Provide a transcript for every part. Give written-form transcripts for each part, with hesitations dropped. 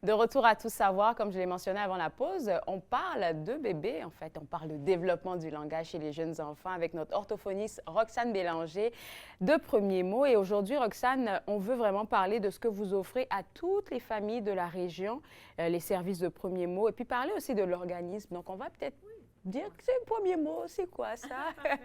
De retour à Tout savoir, comme je l'ai mentionné avant la pause, on parle de bébés, en fait. On parle de développement du langage chez les jeunes enfants avec notre orthophoniste Roxane Bélanger de Premiers mots. Et aujourd'hui, Roxane, on veut vraiment parler de ce que vous offrez à toutes les familles de la région, les services de Premiers mots, et puis parler aussi de l'organisme. Donc, on va peut-être dire que c'est Premiers mots, c'est quoi ça? Parfait.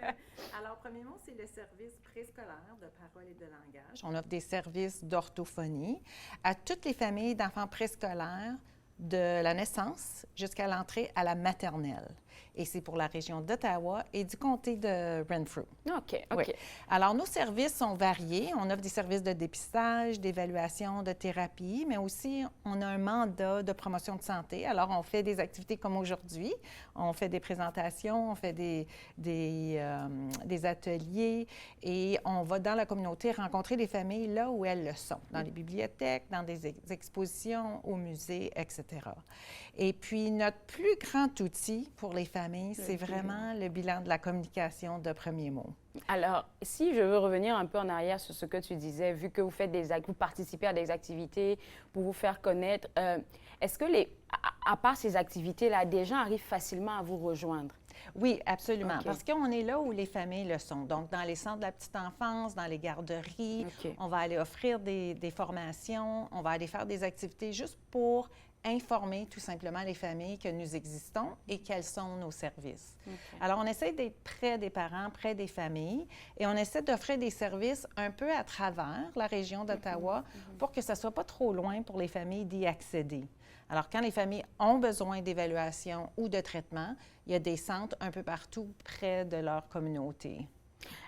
Alors, premièrement, c'est le service préscolaire de parole et de langage. On offre des services d'orthophonie à toutes les familles d'enfants préscolaires de la naissance jusqu'à l'entrée à la maternelle. Et c'est pour la région d'Ottawa et du comté de Renfrew. OK. Oui. Alors, nos services sont variés. On offre des services de dépistage, d'évaluation, de thérapie, mais aussi on a un mandat de promotion de santé. Alors, on fait des activités comme aujourd'hui. On fait des présentations, on fait des ateliers et on va dans la communauté rencontrer les familles là où elles le sont, dans les bibliothèques, dans des expositions, au musée, etc. Et puis, notre plus grand outil pour les familles, c'est vraiment le bilan de la communication de Premiers mots. Alors, si je veux revenir un peu en arrière sur ce que tu disais, vu que vous faites vous participez à des activités pour vous faire connaître, est-ce que à part ces activités-là, des gens arrivent facilement à vous rejoindre? Oui, absolument, OK. parce qu'on est là où les familles le sont. Donc, dans les centres de la petite enfance, dans les garderies, OK. on va aller offrir des formations, on va aller faire des activités juste pour informer tout simplement les familles que nous existons et quels sont nos services. OK. Alors, on essaie d'être près des parents, près des familles, et on essaie d'offrir des services un peu à travers la région d'Ottawa pour que ça ne soit pas trop loin pour les familles d'y accéder. Alors, quand les familles ont besoin d'évaluation ou de traitement, il y a des centres un peu partout près de leur communauté.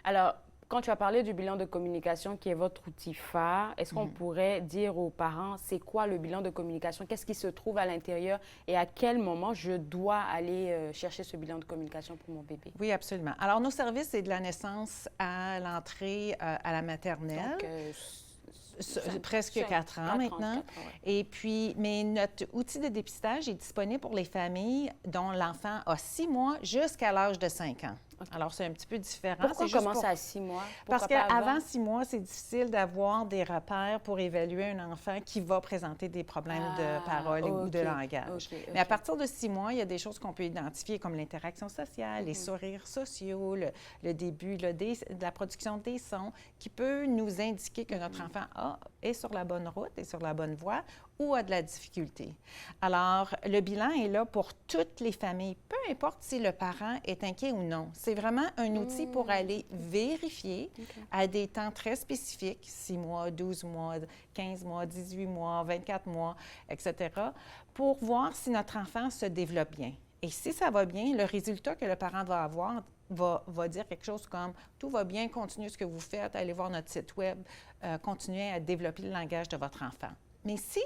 Alors, quand tu as parlé du bilan de communication qui est votre outil phare, est-ce qu'on pourrait dire aux parents, c'est quoi le bilan de communication? Qu'est-ce qui se trouve à l'intérieur et à quel moment je dois aller chercher ce bilan de communication pour mon bébé? Oui, absolument. Alors, nos services, c'est de la naissance à l'entrée à la maternelle. Donc, presque 4 ans maintenant. 4 ans, ouais. Et puis, mais notre outil de dépistage est disponible pour les familles dont l'enfant a 6 mois jusqu'à l'âge de 5 ans. Okay. Alors, c'est un petit peu différent. Pourquoi commencer à 6 mois? Parce qu'avant 6 mois, c'est difficile d'avoir des repères pour évaluer un enfant qui va présenter des problèmes de parole ou de langage. Mais à partir de 6 mois, il y a des choses qu'on peut identifier comme l'interaction sociale, les sourires sociaux, le début de la production des sons, qui peut nous indiquer que notre enfant est sur la bonne route, est sur la bonne voie ou a de la difficulté. Alors, le bilan est là pour toutes les familles, peu importe si le parent est inquiet ou non. C'est vraiment un outil pour aller vérifier à des temps très spécifiques, 6 mois, 12 mois, 15 mois, 18 mois, 24 mois, etc., pour voir si notre enfant se développe bien. Et si ça va bien, le résultat que le parent va avoir va dire quelque chose comme « Tout va bien, continuez ce que vous faites, allez voir notre site Web, continuez à développer le langage de votre enfant. » Mais si,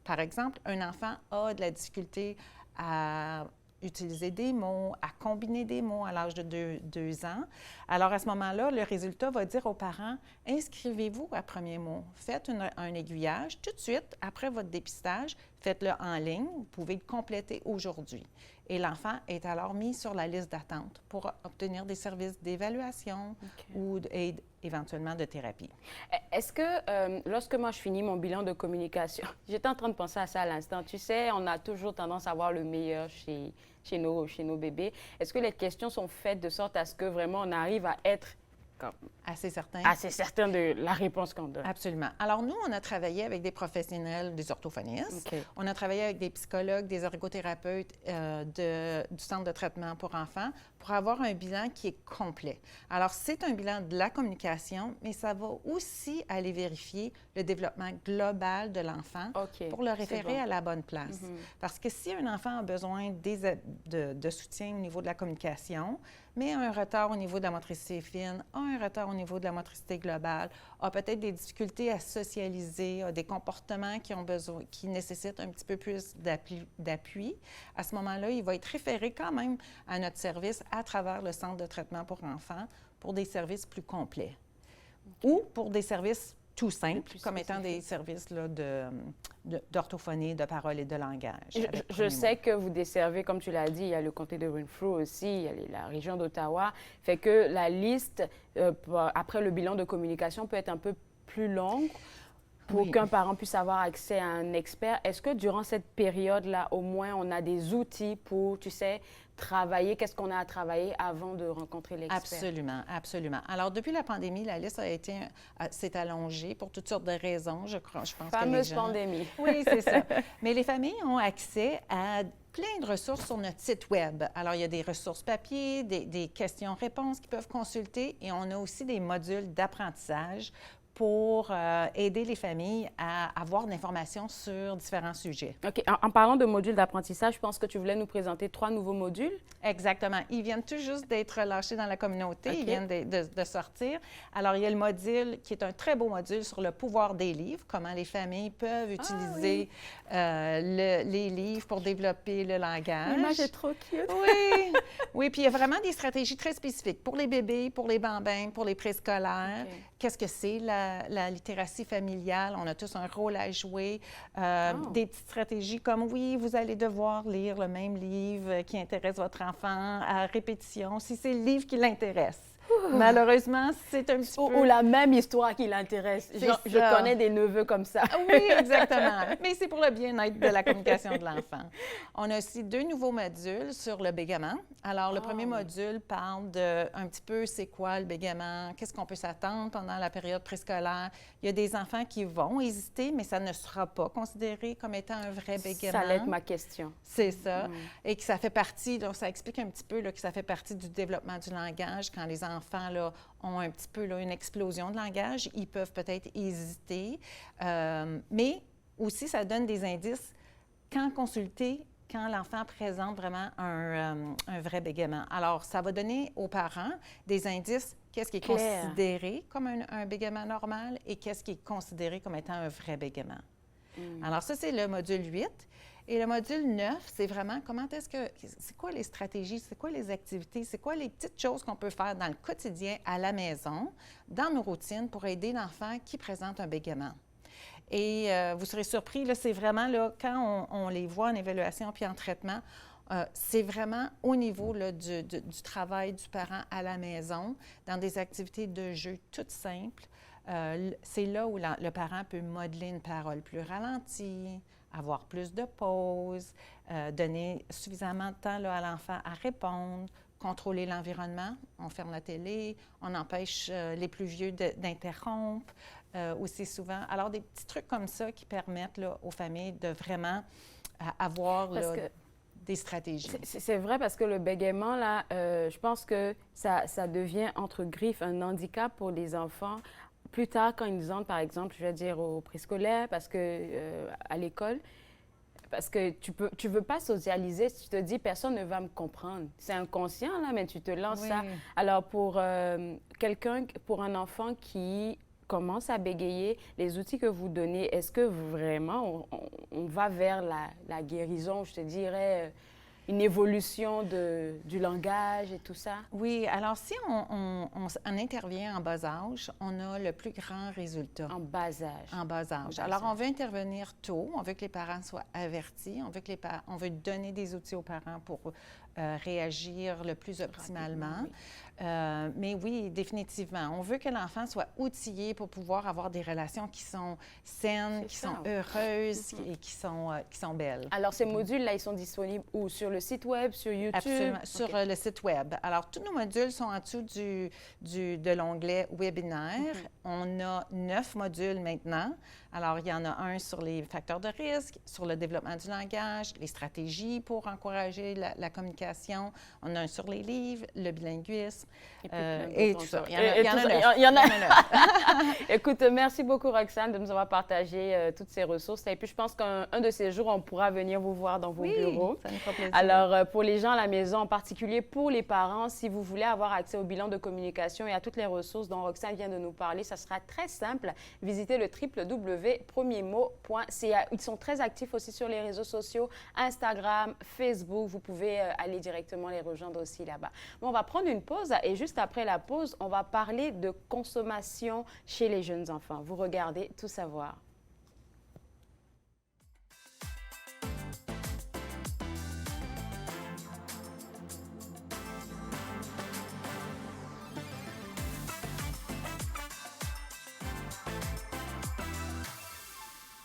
par exemple, un enfant a de la difficulté à utiliser des mots, à combiner des mots à l'âge de 2 ans, alors à ce moment-là, le résultat va dire aux parents, inscrivez-vous à Premiers mots, faites un aiguillage tout de suite après votre dépistage, faites-le en ligne, vous pouvez le compléter aujourd'hui. Et l'enfant est alors mis sur la liste d'attente pour obtenir des services d'évaluation ou éventuellement de thérapie. Est-ce que lorsque moi je finis mon bilan de communication, j'étais en train de penser à ça à l'instant, tu sais, on a toujours tendance à voir le meilleur chez nos bébés. Est-ce que les questions sont faites de sorte à ce que vraiment on arrive à être assez certain de la réponse qu'on donne? Absolument. Alors, nous, on a travaillé avec des professionnels, des orthophonistes. On a travaillé avec des psychologues, des ergothérapeutes du Centre de traitement pour enfants pour avoir un bilan qui est complet. Alors, c'est un bilan de la communication, mais ça va aussi aller vérifier le développement global de l'enfant pour le référer à la bonne place. Parce que si un enfant a besoin de soutien au niveau de la communication, mais a un retard au niveau de la motricité fine, a un retard au niveau de la motricité globale, a peut-être des difficultés à socialiser, a des comportements qui nécessitent un petit peu plus d'appui, à ce moment-là, il va être référé quand même à notre service à travers le Centre de traitement pour enfants pour des services plus complets ou pour des services tout simples, comme étant des services là, d'orthophonie, de parole et de langage. Je sais que vous desservez, comme tu l'as dit, il y a le comté de Renfrew aussi, il y a la région d'Ottawa, fait que la liste, après le bilan de communication, peut être un peu plus longue. pour qu'un parent puisse avoir accès à un expert. Est-ce que durant cette période-là, au moins, on a des outils pour, tu sais, travailler? Qu'est-ce qu'on a à travailler avant de rencontrer l'expert? Absolument, absolument. Alors, depuis la pandémie, la liste s'est allongée pour toutes sortes de raisons. Je pense que les gens... pandémie. Oui, c'est ça. Mais les familles ont accès à plein de ressources sur notre site Web. Alors, il y a des ressources papier, des questions-réponses qu'ils peuvent consulter et on a aussi des modules d'apprentissage pour aider les familles à avoir de l'information sur différents sujets. OK. En parlant de modules d'apprentissage, je pense que tu voulais nous présenter 3 nouveaux modules. Exactement. Ils viennent tout juste d'être relâchés dans la communauté. Okay. Ils viennent de sortir. Alors, il y a le module qui est un très beau module sur le pouvoir des livres, comment les familles peuvent utiliser les livres pour développer le langage. L'image est trop cute. Oui. Oui, puis il y a vraiment des stratégies très spécifiques pour les bébés, pour les bambins, pour les préscolaires. Okay. Qu'est-ce que c'est la littératie familiale? On a tous un rôle à jouer. Des petites stratégies comme, oui, vous allez devoir lire le même livre qui intéresse votre enfant à répétition, si c'est le livre qui l'intéresse. Malheureusement, c'est un petit peu... Ou la même histoire qui l'intéresse. Je connais des neveux comme ça. Oui, exactement. Mais c'est pour le bien-être de la communication de l'enfant. On a aussi 2 nouveaux modules sur le bégaiement. Alors, le premier module parle de un petit peu c'est quoi le bégaiement, qu'est-ce qu'on peut s'attendre pendant la période préscolaire. Il y a des enfants qui vont hésiter, mais ça ne sera pas considéré comme étant un vrai bégaiement. Ça allait être ma question. C'est ça. Et que ça fait partie, donc ça explique un petit peu là, que ça fait partie du développement du langage quand les enfants là, ont un petit peu là, une explosion de langage, ils peuvent peut-être hésiter, mais aussi ça donne des indices quand consulter, quand l'enfant présente vraiment un vrai bégaiement. Alors, ça va donner aux parents des indices, qu'est-ce qui est considéré comme un bégaiement normal et qu'est-ce qui est considéré comme étant un vrai bégaiement. Alors ça, c'est le module 8. Et le module 9, c'est vraiment c'est quoi les stratégies, c'est quoi les activités, c'est quoi les petites choses qu'on peut faire dans le quotidien, à la maison, dans nos routines pour aider l'enfant qui présente un bégaiement. Et vous serez surpris, là, c'est vraiment, là, quand on les voit en évaluation puis en traitement, c'est vraiment au niveau là, du travail du parent à la maison, dans des activités de jeu toutes simples. C'est là où le parent peut modeler une parole plus ralentie, avoir plus de pauses, donner suffisamment de temps là, à l'enfant à répondre, contrôler l'environnement. On ferme la télé, on empêche les plus vieux d'interrompre aussi souvent. Alors, des petits trucs comme ça qui permettent là, aux familles de vraiment avoir des stratégies. C'est vrai parce que le bégaiement, là, je pense que ça devient, entre griffes, un handicap pour les enfants. Plus tard, quand ils entrent, par exemple, je vais dire au préscolaire, parce que à l'école, parce que tu veux pas socialiser si tu te dis personne ne va me comprendre. C'est inconscient là, mais tu te lances ça. Alors pour pour un enfant qui commence à bégayer, les outils que vous donnez, est-ce que vraiment on va vers la guérison, je te dirais? Une évolution du langage et tout ça? Oui, alors si on intervient en bas âge, on a le plus grand résultat. En bas âge. En bas âge. Alors, on veut intervenir tôt, on veut que les parents soient avertis, on veut donner des outils aux parents pour réagir le plus optimalement. Mais oui, définitivement, on veut que l'enfant soit outillé pour pouvoir avoir des relations qui sont saines, qui sont heureuses et qui sont belles. Alors, ces modules-là, ils sont disponibles où? Sur le site Web, sur YouTube? Absolument, sur le site Web. Alors, tous nos modules sont en dessous de l'onglet Webinaire. On a 9 modules maintenant. Alors, il y en a un sur les facteurs de risque, sur le développement du langage, les stratégies pour encourager la communication. On a un sur les livres, le bilinguisme et tout ça. Il y en a 9. Écoute, merci beaucoup, Roxane, de nous avoir partagé toutes ces ressources. Et puis, je pense qu'un de ces jours, on pourra venir vous voir dans vos bureaux. Ça nous fera plaisir. Alors, pour les gens à la maison, en particulier pour les parents, si vous voulez avoir accès au bilan de communication et à toutes les ressources dont Roxane vient de nous parler, ça sera très simple. Visitez le www.premiermot.ca. Ils sont très actifs aussi sur les réseaux sociaux, Instagram, Facebook. Vous pouvez aller directement les rejoindre aussi là-bas. Bon, on va prendre une pause et juste après la pause, on va parler de consommation chez les jeunes enfants. Vous regardez Tout savoir.